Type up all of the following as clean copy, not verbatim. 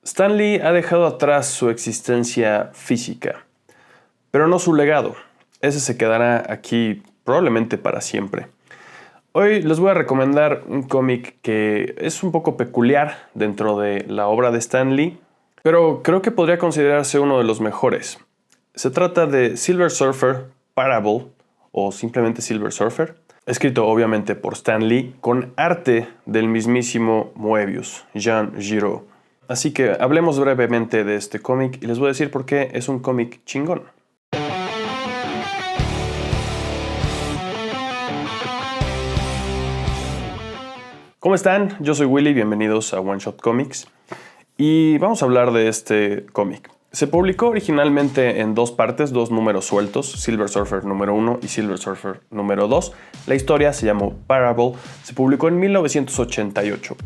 Stan Lee ha dejado atrás su existencia física, pero no su legado. Ese se quedará aquí probablemente para siempre. Hoy les voy a recomendar un cómic que es un poco peculiar dentro de la obra de Stan Lee, pero creo que podría considerarse uno de los mejores. Se trata de Silver Surfer Parable, o simplemente Silver Surfer, escrito obviamente por Stan Lee, con arte del mismísimo Moebius, Jean Giraud. Así que hablemos brevemente de este cómic y les voy a decir por qué es un cómic chingón. ¿Cómo están? Yo soy Willy, bienvenidos a One Shot Comics y vamos a hablar de este cómic. Se publicó originalmente en dos partes, dos números sueltos, Silver Surfer número 1 y Silver Surfer número 2. La historia se llamó Parable, se publicó en 1988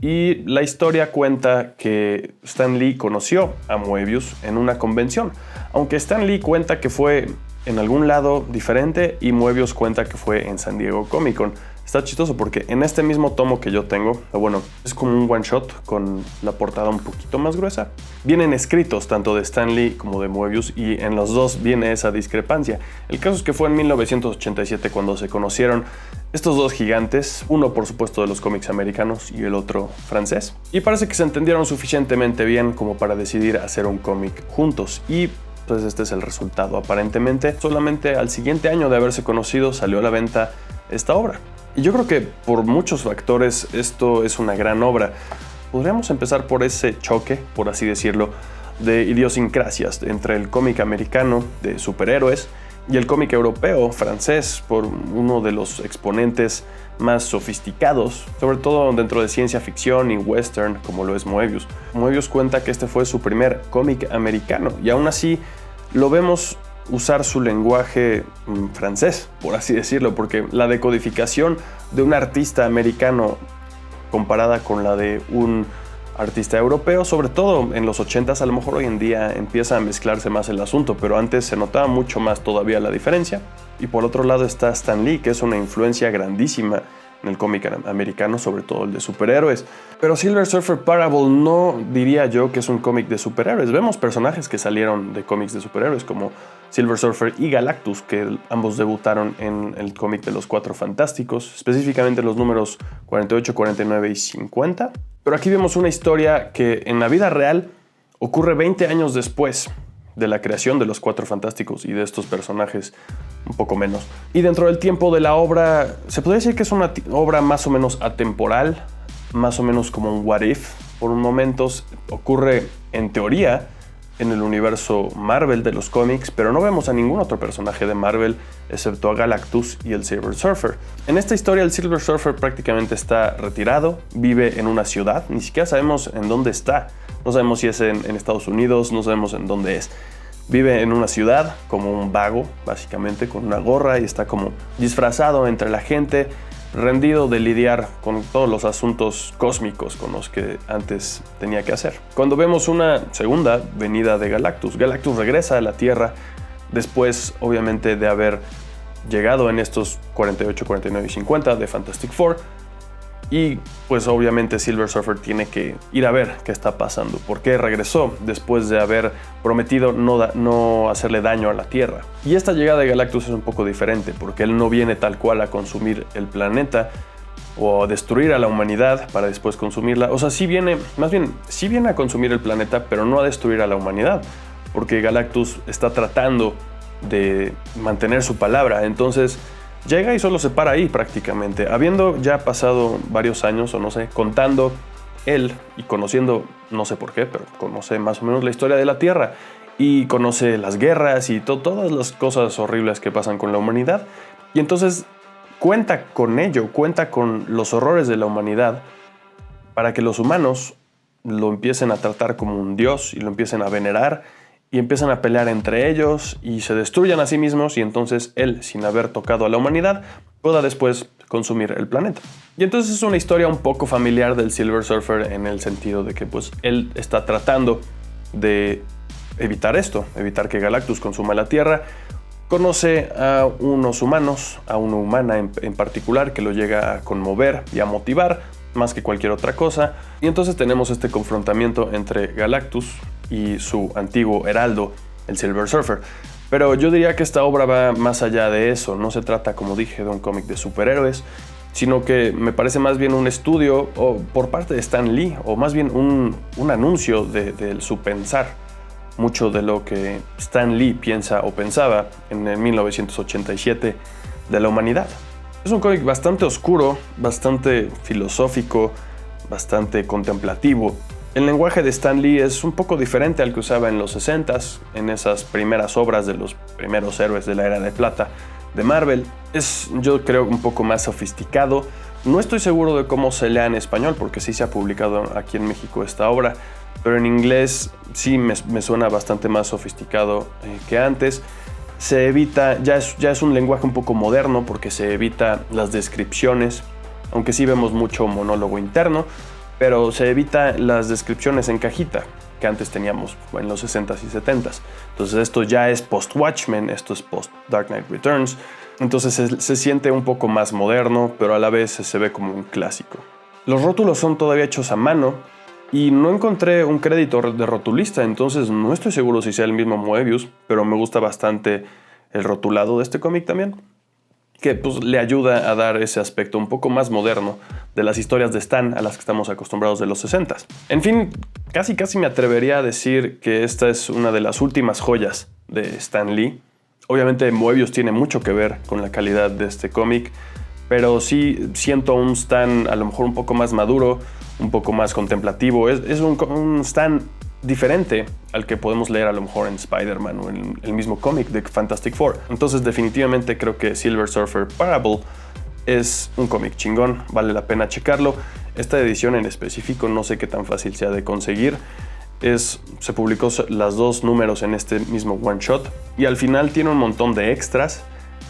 y la historia cuenta que Stan Lee conoció a Moebius en una convención, aunque Stan Lee cuenta que fue en algún lado diferente y Moebius cuenta que fue en San Diego Comic Con. Está chistoso porque en este mismo tomo que yo tengo, bueno, es como un one shot con la portada un poquito más gruesa. Vienen escritos tanto de Stan Lee como de Moebius y en los dos viene esa discrepancia. El caso es que fue en 1987 cuando se conocieron estos dos gigantes, uno por supuesto de los cómics americanos y el otro francés. Y parece que se entendieron suficientemente bien como para decidir hacer un cómic juntos y pues este es el resultado. Aparentemente, solamente al siguiente año de haberse conocido salió a la venta esta obra. Y yo creo que por muchos factores esto es una gran obra. Podríamos empezar por ese choque, por así decirlo, de idiosincrasias entre el cómic americano de superhéroes y el cómic europeo, francés, por uno de los exponentes más sofisticados, sobre todo dentro de ciencia ficción y western, como lo es Moebius. Moebius cuenta que este fue su primer cómic americano y aún así lo vemos usar su lenguaje francés, por así decirlo, porque la decodificación de un artista americano comparada con la de un artista europeo, sobre todo en los 80s, a lo mejor hoy en día empieza a mezclarse más el asunto, pero antes se notaba mucho más todavía la diferencia. Y por otro lado está Stan Lee, que es una influencia grandísima en el cómic americano, sobre todo el de superhéroes. Pero Silver Surfer Parable no diría yo que es un cómic de superhéroes. Vemos personajes que salieron de cómics de superhéroes como Silver Surfer y Galactus, que ambos debutaron en el cómic de los Cuatro Fantásticos, específicamente los números 48, 49 y 50. Pero aquí vemos una historia que en la vida real ocurre 20 años después de la creación de los Cuatro Fantásticos y de estos personajes un poco menos. Y dentro del tiempo de la obra, se podría decir que es una obra más o menos atemporal, más o menos como un what if. Por momentos ocurre, en teoría, en el universo Marvel de los cómics, pero no vemos a ningún otro personaje de Marvel excepto a Galactus y el Silver Surfer. En esta historia el Silver Surfer prácticamente está retirado, vive en una ciudad, ni siquiera sabemos en dónde está. No sabemos si es en Estados Unidos, no sabemos en dónde es. Vive en una ciudad como un vago, básicamente, con una gorra y está como disfrazado entre la gente, rendido de lidiar con todos los asuntos cósmicos con los que antes tenía que hacer. Cuando vemos una segunda venida de Galactus, Galactus regresa a la Tierra después, obviamente, de haber llegado en estos 48, 49 y 50 de Fantastic Four. Y pues obviamente Silver Surfer tiene que ir a ver qué está pasando, por qué regresó después de haber prometido no hacerle daño a la Tierra. Y esta llegada de Galactus es un poco diferente, porque él no viene tal cual a consumir el planeta o a destruir a la humanidad para después consumirla. O sea, sí viene a consumir el planeta, pero no a destruir a la humanidad, porque Galactus está tratando de mantener su palabra. Entonces llega y solo se para ahí prácticamente, habiendo ya pasado varios años, o no sé, contando él y conociendo, no sé por qué, pero conoce más o menos la historia de la Tierra y conoce las guerras y todas las cosas horribles que pasan con la humanidad. Y entonces cuenta con ello, cuenta con los horrores de la humanidad para que los humanos lo empiecen a tratar como un dios y lo empiecen a venerar y empiezan a pelear entre ellos y se destruyan a sí mismos y entonces él, sin haber tocado a la humanidad, pueda después consumir el planeta. Y entonces es una historia un poco familiar del Silver Surfer en el sentido de que pues él está tratando de evitar esto, evitar que Galactus consuma la Tierra. Conoce a unos humanos, a una humana en particular que lo llega a conmover y a motivar más que cualquier otra cosa. Y entonces tenemos este confrontamiento entre Galactus y su antiguo heraldo, el Silver Surfer. Pero yo diría que esta obra va más allá de eso. No se trata, como dije, de un cómic de superhéroes, sino que me parece más bien un estudio por parte de Stan Lee, o más bien un anuncio de su pensar. Mucho de lo que Stan Lee piensa o pensaba en el 1987 de la humanidad. Es un cómic bastante oscuro, bastante filosófico, bastante contemplativo. El lenguaje de Stan Lee es un poco diferente al que usaba en los 60s, en esas primeras obras de los primeros héroes de la Era de Plata de Marvel. Es, yo creo, un poco más sofisticado. No estoy seguro de cómo se lea en español, porque sí se ha publicado aquí en México esta obra, pero en inglés sí me suena bastante más sofisticado que antes. Se evita, ya es un lenguaje un poco moderno, porque se evita las descripciones, aunque sí vemos mucho monólogo interno, pero se evita las descripciones en cajita que antes teníamos en los 60s y 70s. Entonces esto ya es post-Watchmen, esto es post-Dark Knight Returns. Entonces se siente un poco más moderno, pero a la vez se ve como un clásico. Los rótulos son todavía hechos a mano y no encontré un crédito de rotulista, entonces no estoy seguro si sea el mismo Moebius, pero me gusta bastante el rotulado de este cómic también, que pues le ayuda a dar ese aspecto un poco más moderno de las historias de Stan a las que estamos acostumbrados de los 60s. En fin, casi me atrevería a decir que esta es una de las últimas joyas de Stan Lee. Obviamente Moebius tiene mucho que ver con la calidad de este cómic, pero sí siento un Stan a lo mejor un poco más maduro, un poco más contemplativo. Es un Stan diferente al que podemos leer a lo mejor en Spider-Man o en el mismo cómic de Fantastic Four. Entonces definitivamente creo que Silver Surfer Parable es un cómic chingón, vale la pena checarlo. Esta edición en específico no sé qué tan fácil sea de conseguir. Se publicó las dos números en este mismo one shot y al final tiene un montón de extras.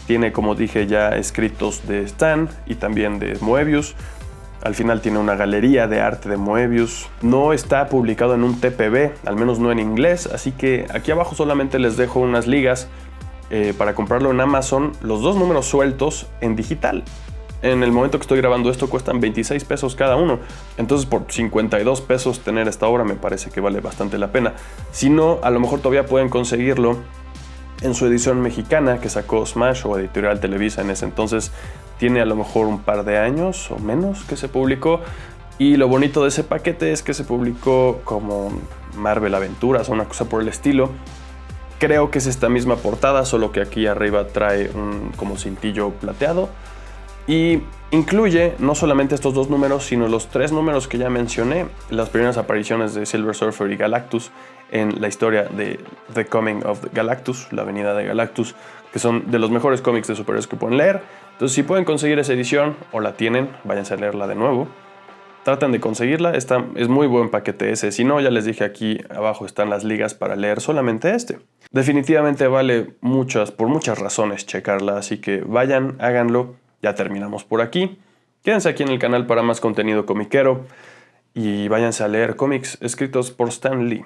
Tiene, como dije ya, escritos de Stan y también de Moebius. Al final tiene una galería de arte de Moebius. No está publicado en un TPB, al menos no en inglés, así que aquí abajo solamente les dejo unas ligas para comprarlo en Amazon. Los dos números sueltos en digital. En el momento que estoy grabando esto cuestan 26 pesos cada uno. Entonces por 52 pesos tener esta obra me parece que vale bastante la pena. Si no, a lo mejor todavía pueden conseguirlo en su edición mexicana que sacó Smash o Editorial Televisa en ese entonces. Tiene a lo mejor un par de años o menos que se publicó. Y lo bonito de ese paquete es que se publicó como Marvel Aventuras o una cosa por el estilo. Creo que es esta misma portada, solo que aquí arriba trae un como cintillo plateado. Y incluye no solamente estos dos números, sino los tres números que ya mencioné, las primeras apariciones de Silver Surfer y Galactus en la historia de The Coming of Galactus, la venida de Galactus, que son de los mejores cómics de superhéroes que pueden leer. Entonces, si pueden conseguir esa edición o la tienen, váyanse a leerla de nuevo. Traten de conseguirla, es muy buen paquete ese. Si no, ya les dije, aquí abajo están las ligas para leer solamente este. Definitivamente vale por muchas razones checarla, así que vayan, háganlo. Ya terminamos por aquí. Quédense aquí en el canal para más contenido comiquero y váyanse a leer cómics escritos por Stan Lee.